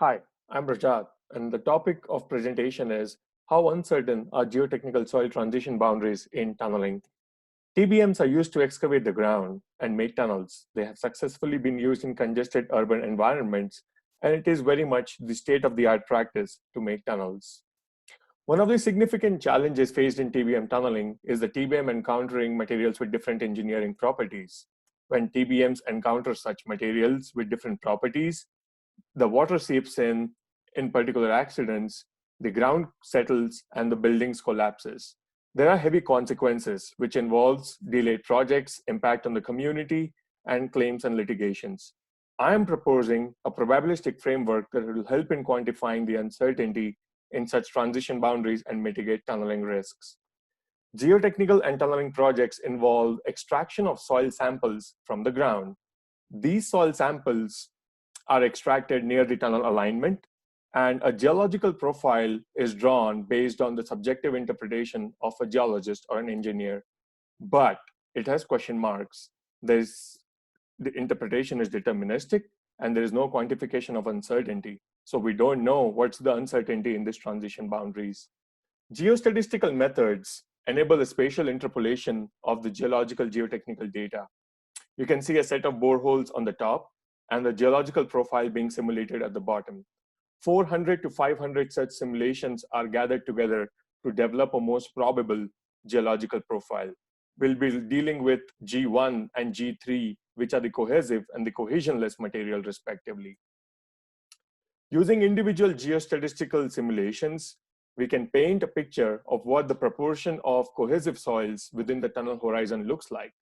Hi, I'm Rajat, and the topic of presentation is how uncertain are geotechnical soil transition boundaries in tunneling. TBMs are used to excavate the ground and make tunnels. They have successfully been used in congested urban environments, and it is very much the state of the art practice to make tunnels. One of the significant challenges faced in TBM tunneling is the TBM encountering materials with different engineering properties. When TBMs encounter such materials with different properties, the water seeps in particular accidents, the ground settles and the buildings collapses. There are heavy consequences, which involves delayed projects, impact on the community, and claims and litigations. I am proposing a probabilistic framework that will help in quantifying the uncertainty in such transition boundaries and mitigate tunneling risks. Geotechnical and tunneling projects involve extraction of soil samples from the ground. These soil samples are extracted near the tunnel alignment, and a geological profile is drawn based on the subjective interpretation of a geologist or an engineer. But it has question marks. The interpretation is deterministic, and there is no quantification of uncertainty. So we don't know what's the uncertainty in this transition boundaries. Geostatistical methods enable a spatial interpolation of the geological geotechnical data. You can see a set of boreholes on the top and the geological profile being simulated at the bottom. 400 to 500 such simulations are gathered together to develop a most probable geological profile. We'll be dealing with G1 and G3, which are the cohesive and the cohesionless material respectively. Using individual geostatistical simulations, we can paint a picture of what the proportion of cohesive soils within the tunnel horizon looks like.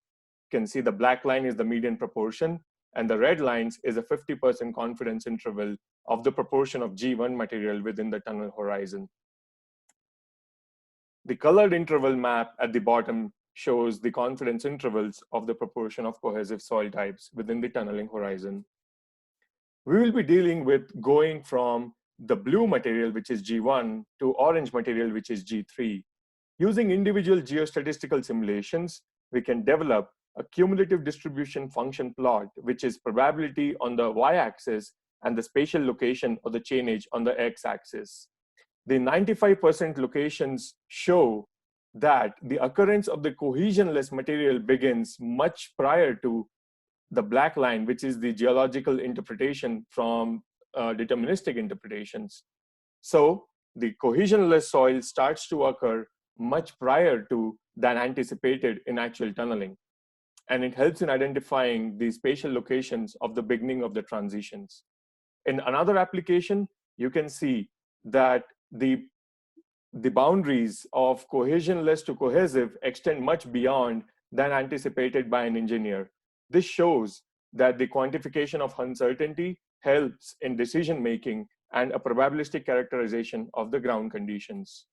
You can see the black line is the median proportion, and the red lines is a 50% confidence interval of the proportion of G1 material within the tunnel horizon. The colored interval map at the bottom shows the confidence intervals of the proportion of cohesive soil types within the tunneling horizon. We will be dealing with going from the blue material, which is G1, to orange material, which is G3. Using individual geostatistical simulations, we can develop a cumulative distribution function plot, which is probability on the y-axis and the spatial location or the chainage on the x-axis. The 95% locations show that the occurrence of the cohesionless material begins much prior to the black line, which is the geological interpretation from deterministic interpretations. So the cohesionless soil starts to occur much prior to than anticipated in actual tunneling. And it helps in identifying the spatial locations of the beginning of the transitions. In another application, you can see that the boundaries of cohesionless to cohesive extend much beyond than anticipated by an engineer. This shows that the quantification of uncertainty helps in decision making and a probabilistic characterization of the ground conditions.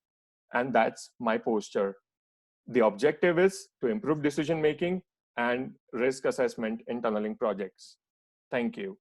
And that's my poster. The objective is to improve decision making and risk assessment in tunneling projects. Thank you.